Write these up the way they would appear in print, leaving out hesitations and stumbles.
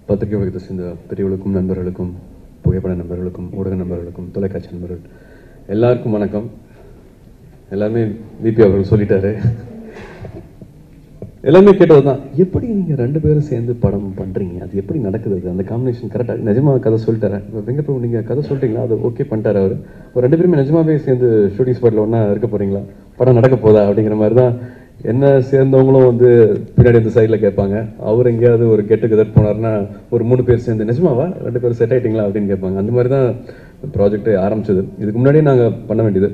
பத்திரிகை வகுத்து சேர்ந்த பெரியவர்களுக்கும் நண்பர்களுக்கும் புகைப்பட நண்பர்களுக்கும் ஊடக நண்பர்களுக்கும் தொலைக்காட்சி நண்பர்கள் எல்லாருக்கும் வணக்கம். எல்லாருமே விபி அவர்கள் சொல்லிட்டாரு. எல்லாமே கேட்டது தான், எப்படி நீங்கள் 2 பேரும் சேர்ந்து படம் பண்ணுறீங்க, அது எப்படி நடக்குது, அந்த காம்பினேஷன் கரெக்டாக நிஜமாக கதை சொல்லிட்டாரேன். வெங்கட் பிரபு நீங்கள் கதை சொல்லிட்டீங்களா, அது ஓகே பண்ணிட்டார் அவர். ஒரு 2 பேருமே நிஜமாவே சேர்ந்து ஷூட்டிங் ஸ்பாட்டில் ஒன்றா இருக்க போகிறீங்களா, படம் நடக்க போதா அப்படிங்கிற மாதிரி தான் என்ன சேர்ந்தவங்களும் வந்து பின்னாடி இந்த சைடில் கேட்பாங்க. அவர் எங்கேயாவது ஒரு கெட்டு கெதர் போனார்னா ஒரு 3 பேர் சேர்ந்து நிஜமாவா 2 பேரும் செட் ஆகிட்டிங்களா அப்படின்னு கேட்பாங்க. அந்த மாதிரி தான் ப்ராஜெக்ட் ஆரம்பிச்சது. இதுக்கு முன்னாடியே நாங்கள் பண்ண வேண்டியது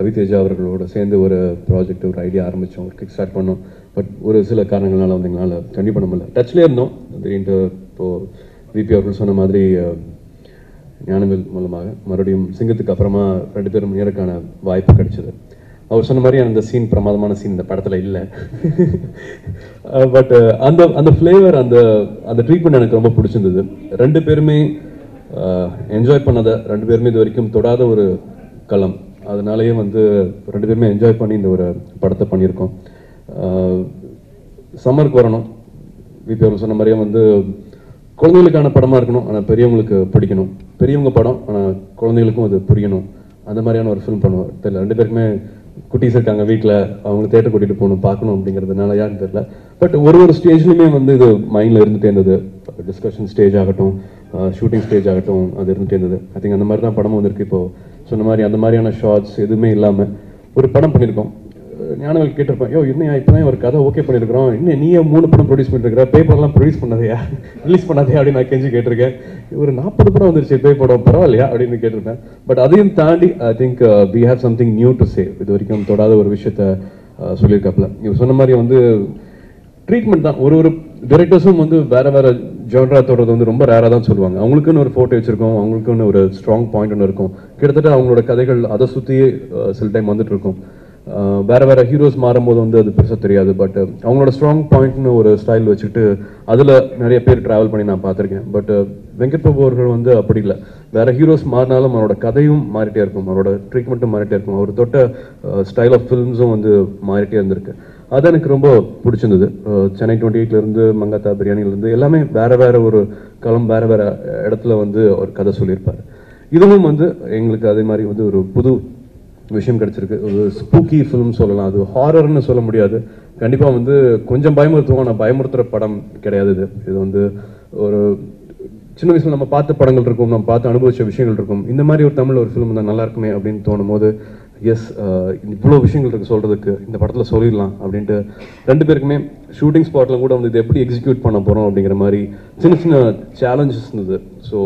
ரவி தேஜா அவர்களோட சேர்ந்து ஒரு ப்ராஜெக்ட் ஒரு ஐடியா ஆரம்பித்தோம், ஒரு கிக் ஸ்டார்ட் பண்ணோம். பட் ஒரு சில காரணங்களால் வந்து எங்களால் கண்டிப்பாக பண்ண முடியல. டச்லேயே இருந்தோம். திடீர்னு இப்போது விபி அவர்கள் சொன்ன மாதிரி ஞானவேல் மூலமாக மறுபடியும் சிங்கத்துக்கு அப்புறமா 2 பேரும் நேருக்கான வாய்ப்பு கிடைச்சது. அவர் சொன்ன மாதிரி அந்த சீன் பிரமாதமான சீன் இந்த படத்தில் இல்லை. பட் அந்த ஃப்ளேவர் அந்த ட்ரீட்மெண்ட் எனக்கு ரொம்ப பிடிச்சிருந்தது. 2 பேருமே என்ஜாய் பண்ணதை 2 பேருமே இது வரைக்கும் தொடாத ஒரு களம். அதனாலேயே வந்து 2 பேருமே என்ஜாய் பண்ணி இந்த ஒரு படத்தை பண்ணியிருக்கோம். சம்மருக்கு வரணும். விபி அவர்கள் சொன்ன மாதிரியே வந்து குழந்தைகளுக்கான படமாக இருக்கணும், ஆனால் பெரியவங்களுக்கு பிடிக்கணும். பெரியவங்க படம் ஆனால் குழந்தைகளுக்கும் அது புரியணும். அந்த மாதிரியான ஒரு ஃபிலிம் பண்ணுவோம். தெரியல, 2 பேருக்குமே குட்டீஸ் இருக்காங்க வீட்டில், அவங்க தேட்டர் கூட்டிகிட்டு போகணும் பார்க்கணும் அப்படிங்கிறதுனால யாருன்னு தெரியல. பட் ஒரு ஸ்டேஜ்லையுமே வந்து இது மைண்டில் இருந்துகிட்டே இருந்தது. டிஸ்கஷன் ஸ்டேஜ் ஆகட்டும், ஷூட்டிங் ஸ்டேஜ் ஆகட்டும், அது இருந்துகிட்டே இருந்தது. ஐ திங்க் அந்த மாதிரி தான் படமும் வந்திருக்கு. இப்போது சொன்ன மாதிரி அந்த மாதிரியான ஷார்ட்ஸ் எதுவுமே இல்லாமல் ஒரு படம் பண்ணியிருக்கோம். ஞானவேல் கேட்டிருப்பேன், இன்னும் இப்போ தான் ஒரு கதை ஓகே பண்ணியிருக்கிறோம், இன்னும் நீயே 3 படம் ப்ரொடியூஸ் பண்ணிருக்கிற, பேப்பர்லாம் ப்ரொடியூஸ் பண்ணதையா, ரிலீஸ் பண்ணாதே அப்படின்னு நான் கெஞ்சி கேட்டிருக்கேன். ஒரு 40 படம் வந்துருச்சு பேய் படம், பரவாயில்லையா அப்படின்னு கேட்டிருப்பேன். பட் அதையும் தாண்டி I think we have something new to say. இது வரைக்கும் தொடாத ஒரு விஷயத்த சொல்லியிருக்காப்புல. இவர் சொன்ன மாதிரி வந்து ட்ரீட்மெண்ட் தான். ஒரு டைரக்டர்ஸும் வந்து வேற வேற ஜான்ரா தொடர்றது வந்து ரொம்ப ரேராக தான் சொல்லுவாங்க. அவங்களுக்குன்னு ஒரு ஃபோட்டோ வச்சிருக்கோம், அவங்களுக்குன்னு ஒரு ஸ்ட்ராங் பாயிண்ட் ஒன்று இருக்கும். கிட்டத்தட்ட அவங்களோட கதைகள் அதை சுற்றியே சில டைம் வந்துட்டு இருக்கும். வேற வேற ஹீரோஸ் மாறும்போது வந்து அது பெருசாக தெரியாது. பட் அவங்களோட ஸ்ட்ராங் பாயிண்ட்னு ஒரு ஸ்டைல் வச்சுட்டு அதில் நிறைய பேர் ட்ராவல் பண்ணி நான் பார்த்துருக்கேன். பட் வெங்கட் பிரபு அவர்கள் வந்து அப்படி இல்லை. வேற ஹீரோஸ் மாறினாலும் அவரோட கதையும் மாறிட்டே இருக்கும், அவரோட ட்ரீட்மெண்ட்டும் மாறிட்டே இருக்கும், அவர் தொட்ட ஸ்டைல் ஆஃப் ஃபிலிம்ஸும் வந்து மாறிட்டே இருந்திருக்கு. அது எனக்கு ரொம்ப பிடிச்சிருந்தது. சென்னை 28லேருந்து மங்காத்தா பிரியாணிலேருந்து எல்லாமே வேற வேற ஒரு களம், வேற வேற இடத்துல வந்து ஒரு கதை சொல்லியிருப்பார். இதுவும் வந்து எங்களுக்கு அதே மாதிரி வந்து ஒரு புது விஷயம் கிடைச்சிருக்கு. ஒரு ஸ்பூக்கி ஃபிலிம் சொல்லலாம், அது ஹாரர்னு சொல்ல முடியாது. கண்டிப்பாக வந்து கொஞ்சம் பயமுறுத்துவோம், ஆனால் பயமுறுத்துகிற படம் கிடையாது. இது வந்து ஒரு சின்ன வயசில் நம்ம பார்த்த படங்கள் இருக்கும், நம்ம பார்த்து அனுபவிச்ச விஷயங்கள் இருக்கும். இந்த மாதிரி ஒரு தமிழ் ஒரு ஃபிலிம் தான் நல்லா இருக்குமே அப்படின்னு தோணும் போது எஸ், இவ்வளோ விஷயங்கள் இருக்குது சொல்கிறதுக்கு, இந்த படத்தில் சொல்லிடலாம் அப்படின்ட்டு 2 பேருக்குமே ஷூட்டிங் ஸ்பாட்டில் கூட வந்து இது எப்படி எக்ஸிக்யூட் பண்ண போகிறோம் அப்படிங்கிற மாதிரி சின்ன சின்ன சேலஞ்சஸ் இருந்தது. ஸோ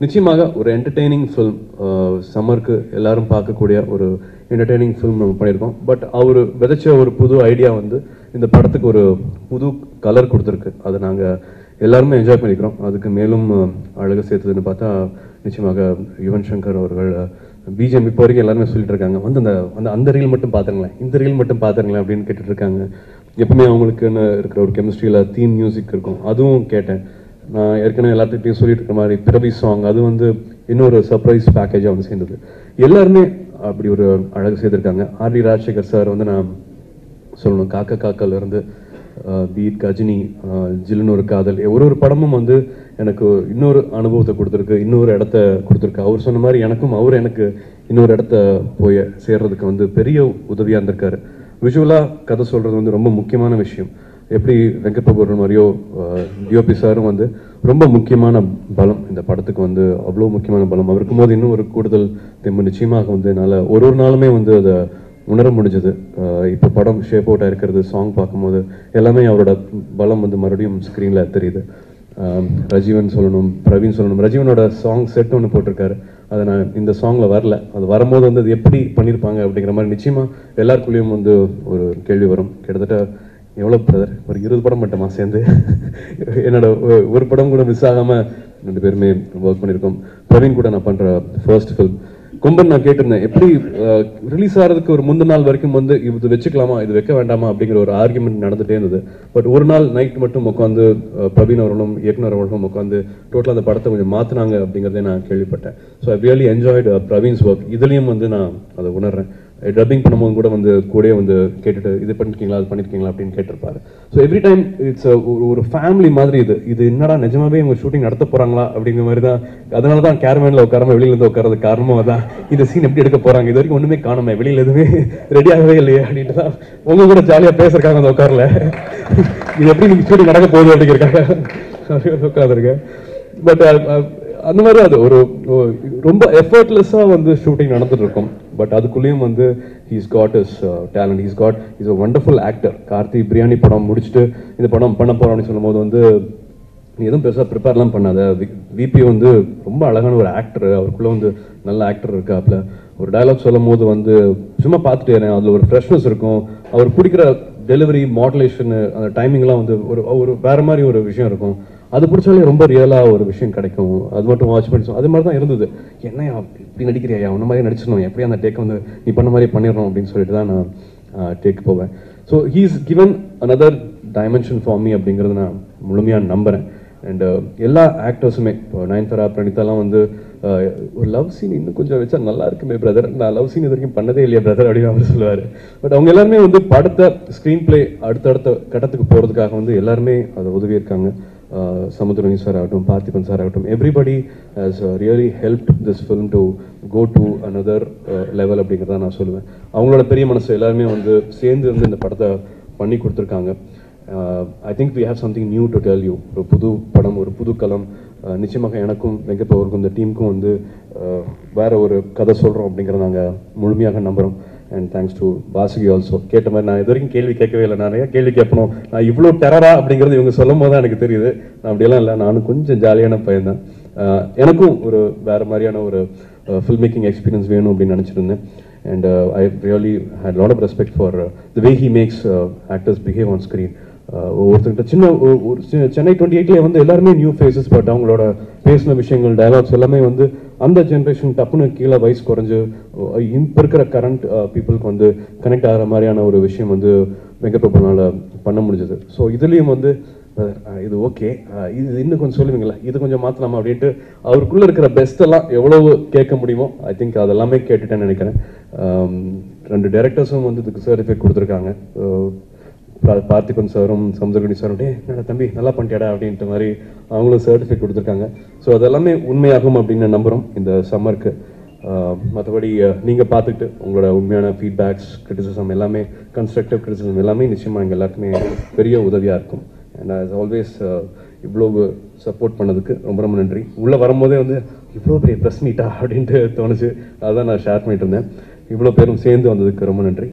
நிச்சயமாக ஒரு என்டர்டெய்னிங் ஃபில்ம், சம்மருக்கு எல்லாரும் பார்க்கக்கூடிய ஒரு என்டர்டெய்னிங் ஃபில்ம் நம்ம பண்ணியிருக்கோம். பட் அவர் விதைச்ச ஒரு புது ஐடியா வந்து இந்த படத்துக்கு ஒரு புது கலர் கொடுத்துருக்கு. அதை நாங்கள் எல்லாருமே என்ஜாய் பண்ணிக்கிறோம். அதுக்கு மேலும் அழகு சேர்த்ததுன்னு பார்த்தா நிச்சயமாக யுவன் சங்கர் அவர்கள் பிஜிஎம் இப்போ வரைக்கும் எல்லாருமே சொல்லிட்டு இருக்காங்க, வந்து அந்த ரீல் மட்டும் பார்த்துருங்களேன், இந்த ரீல் மட்டும் பார்த்துருங்களேன் அப்படின்னு கேட்டுட்டு இருக்காங்க. எப்பவுமே அவங்களுக்குன்னு இருக்கிற ஒரு கெமிஸ்ட்ரியில் தீம் மியூசிக் இருக்கும், அதுவும் கேட்டேன். நான் ஏற்கனவே எல்லாத்துக்கிட்டையும் சொல்லிட்டு இருக்கிற மாதிரி பிறவி சாங், அது வந்து இன்னொரு சர்ப்ரைஸ் பேக்கேஜாக வந்து சேர்ந்தது. எல்லாருமே அப்படி ஒரு அழகு செய்திருக்காங்க. ஆர்டி ராஜசேகர் சார் வந்து நான் சொல்லணும், காக்கா காக்காலேருந்து பீட் கஜினி, ஜில்லுன்னு ஒரு காதல், ஒரு படமும் வந்து எனக்கு இன்னொரு அனுபவத்தை கொடுத்துருக்கு, இன்னொரு இடத்த கொடுத்துருக்கு. அவர் சொன்ன மாதிரி எனக்கு இன்னொரு இடத்த போய் சேர்றதுக்கு வந்து பெரிய உதவியாக இருந்திருக்காரு. விஷுவலாக கதை சொல்கிறது வந்து ரொம்ப முக்கியமான விஷயம். எப்படி வெங்கட் பிரபு மாதிரியோ டிஓபி சாரும் வந்து ரொம்ப முக்கியமான பலம் இந்த படத்துக்கு, வந்து அவ்வளோ முக்கியமான பலம். அவர் இருக்கும்போது இன்னும் ஒரு கூடுதல் தெம்பு நிச்சயமாக வந்து என்னால் ஒரு நாளுமே வந்து அதை உணர முடிஞ்சது. இப்போ படம் ஷேப் அவுட்டாக இருக்கிறது, சாங் பார்க்கும்போது எல்லாமே அவரோட பலம் வந்து மறுபடியும் ஸ்க்ரீனில் தெரியுது. ரஜீவன் சொல்லணும், பிரவீன் சொல்லணும். ரஜீவனோட சாங் செட் ஒன்று போட்டிருக்காரு, அதை நான் இந்த சாங்கில் வரல, அது வரும்போது வந்து அது எப்படி பண்ணியிருப்பாங்க அப்படிங்கிற மாதிரி நிச்சயமாக எல்லாருக்குள்ளேயும் வந்து ஒரு கேள்வி வரும். கிட்டத்தட்ட எவ்வளோ பிரதர், ஒரு 20 படம் மட்டுமா சேர்ந்து என்னோட ஒரு படம் கூட மிஸ் ஆகாமல் 2 பேருமே ஒர்க் பண்ணியிருக்கோம். பிரவீன் கூட நான் பண்ணுற ஃபர்ஸ்ட் ஃபில்ம் கொம்பன். நான் கேட்டிருந்தேன், எப்படி ரிலீஸ் ஆகிறதுக்கு ஒரு முந்தின நாள் வரைக்கும் வந்து இது வச்சுக்கலாமா, இது வைக்க வேண்டாமா அப்படிங்கிற ஒரு ஆர்குமெண்ட் நடந்துகிட்டே இருந்தது. பட் ஒரு நாள் நைட் மட்டும் உட்காந்து பிரவீன் அவர்களும் இயக்குனர் அவர்களும் உட்காந்து டோட்டலாக அந்த படத்தை கொஞ்சம் மாற்றினாங்க அப்படிங்கிறதே நான் கேள்விப்பட்டேன். So I really enjoyed Praveen's work. இதுலேயும் வந்து நான் அதை உணர்றேன். டப்பிங் பண்ணும்போது கூட வந்து கூடயே வந்து கேட்டுட்டு இது பண்ணிருக்கீங்களா அது பண்ணிருக்கீங்களா அப்படின்னு கேட்டிருப்பாரு. ஸோ எவ்ரி டைம் இட்ஸ் ஒரு ஃபேமிலி மாதிரி இது என்னடா நிஜமாவே இவங்க ஷூட்டிங் நடத்த போறாங்களா அப்படிங்கிற மாதிரி தான். அதனால தான் கேரவேன்ல உட்காராம வெளியில இருந்து உட்காரது காரணமாக தான் இந்த சீன் எப்படி எடுக்க போறாங்க, இது வரைக்கும் ஒண்ணுமே காணுமே, வெளியில எதுவுமே ரெடியாகவே இல்லையே அப்படின்ட்டு தான் உங்க கூட ஜாலியா பேசுறதுக்காக அந்த உட்காரல, இது எப்படி நீங்க ஷூட்டிங் நடக்க போகுது அப்படிங்கிறக்காக உட்காந்துருக்கேன். பட் அந்த மாதிரி அது ஒரு ரொம்ப எஃபர்ட்லெஸ்ஸா வந்து ஷூட்டிங் நடந்துட்டு இருக்கும். பட் அதுக்குள்ளேயும் வந்து he's got is talent, is a wonderful actor. Karthi Biryani படம் முடிச்சுட்டு இந்த படம் பண்ண போறோம் அப்படின்னு சொல்லும் போது வந்து நீ எதுவும் பெருசாக ப்ரிப்பேர்லாம் பண்ணாத, விபி வந்து ரொம்ப அழகான ஒரு ஆக்டர், அவருக்குள்ள வந்து நல்ல ஆக்டர் இருக்காப்புல, ஒரு டயலாக் சொல்லும் போது வந்து சும்மா பார்த்துட்டு அதில் ஒரு ஃப்ரெஷ்னஸ் இருக்கும், அவர் பிடிக்கிற டெலிவரி மாடுலேஷன் அந்த டைமிங்லாம் வந்து ஒரு வேற மாதிரி ஒரு விஷயம் இருக்கும், அது பிடிச்சாலே ரொம்ப ரியலாக ஒரு விஷயம் கிடைக்கும். அது மட்டும் வாட்ச் பண்ணி அது மாதிரி தான் இருந்தது. என்னையா இப்படி நடிக்கிறியா, உன்ன மாதிரி நடிச்சிடணும், எப்படியா அந்த டேக் வந்து நீ பண்ண மாதிரி பண்ணிடணும் அப்படின்னு சொல்லிட்டு தான் நான் டேக் போவேன். So he's given another dimension for me அப்படிங்கிறத நான் முழுமையாக நம்புகிறேன். அண்ட் எல்லா ஆக்டர்ஸுமே இப்போ நயன்தாரா பிரணிதாலாம் வந்து ஒரு லவ் சீன் இன்னும் கொஞ்சம் வச்சா நல்லா இருக்குமே பிரதர், நான் லவ் சீன் இது வரைக்கும் பண்ணதே இல்லையா பிரதர் அப்படின்னு அவர் சொல்லுவார். பட் அவங்க எல்லாருமே வந்து படத்தை ஸ்க்ரீன் பிளே அடுத்தடுத்த கட்டத்துக்கு போகிறதுக்காக வந்து எல்லாருமே அதை உதவி இருக்காங்க. சமுத்திரனி சார் ஆகட்டும், பார்த்திபன் சார் ஆகட்டும், everybody has really helped this film to go to another level அப்படிங்கிறத நான் சொல்லுவேன். அவங்களோட பெரிய மனசு எல்லாருமே வந்து சேர்ந்து வந்து இந்த படத்தை பண்ணி கொடுத்துருக்காங்க. I think we have something new to tell you. ஒரு புது படம், ஒரு புது களம். நிச்சயமாக எனக்கும் வெங்கப்பவருக்கும் இந்த டீமுக்கும் வந்து வேற ஒரு கதை சொல்கிறோம் அப்படிங்கிறத நாங்கள் முழுமையாக நம்புகிறோம். And thanks to Vasuki also. கேட்ட மாதிரி நான் இது வரைக்கும் கேள்வி கேட்கவே இல்லை, நிறைய கேள்வி கேட்பணும், நான் இவ்வளோ டெரரா அப்படிங்கிறது இவங்க சொல்லும் போது தான் எனக்கு தெரியுது. நான் அப்படியெல்லாம் இல்லை, நானும் கொஞ்சம் ஜாலியான பையன் தான். எனக்கும் ஒரு வேறு மாதிரியான ஒரு ஃபில்ம் மேக்கிங் எக்ஸ்பீரியன்ஸ் வேணும் அப்படின்னு நினச்சிருந்தேன். And I really had a lot of respect for the way he makes actors behave on screen. ஒருத்தர்கிட்ட சின்ன ஒரு சென்னை 28 வந்து எல்லாருமே நியூ ஃபேஸஸ், பட் அவங்களோட பேசின விஷயங்கள் டயலாக்ஸ் எல்லாமே வந்து அந்த ஜென்ரேஷன் டப்புன்னு கீழே வயசு குறைஞ்சு இப்போ இருக்கிற கரண்ட் பீப்புளுக்கு வந்து கனெக்ட் ஆகிற மாதிரியான ஒரு விஷயம் வந்து வெங்கட்பிரபுனால பண்ண முடிஞ்சது. ஸோ இதுலேயும் வந்து இது ஓகே, இது இன்னும் கொஞ்சம் சொல்லுவீங்களா, இது கொஞ்சம் மாற்றலாமா அப்படின்ட்டு அவருக்குள்ளே இருக்கிற பெஸ்ட்டெல்லாம் எவ்வளவு கேட்க முடியுமோ ஐ திங்க் அதெல்லாமே கேட்டுட்டேன்னு நினைக்கிறேன். 2 டைரக்டர்ஸும் வந்து இதுக்கு சர்டிஃபிகேட் கொடுத்துருக்காங்க. பார்த்திபன் சாரும் சமுத்திரகனி சாரும் என்னடா தம்பி நல்லா பண்ணிட்டியாடா அப்படின்ற மாதிரி அவங்களும் சர்டிஃபிகேட் கொடுத்துருக்காங்க. ஸோ அதெல்லாமே உண்மையாகும் அப்படின்னு நம்புகிறோம் இந்த சம்மருக்கு. மற்றபடி நீங்கள் பார்த்துக்கிட்டு உங்களோட உண்மையான ஃபீட்பேக்ஸ், கிரிட்டிசிசம் எல்லாமே, கன்ஸ்ட்ரக்டிவ் கிரிட்டிசிசம் எல்லாமே நிச்சயமாக எங்கள் எல்லாருக்குமே பெரிய உதவியாக இருக்கும். அண்ட் ஆஸ் ஆல்வேஸ் இவ்வளோ சப்போர்ட் பண்ணதுக்கு ரொம்ப ரொம்ப நன்றி. உள்ளே வரும்போதே வந்து இவ்வளோ பெரிய ப்ரெஸ் மீட்டா அப்படின்ட்டு தோணுச்சு, அதுதான் நான் ஷேர் பண்ணிட்டு இருந்தேன். இவ்வளோ பேரும் சேர்ந்து வந்ததுக்கு ரொம்ப நன்றி.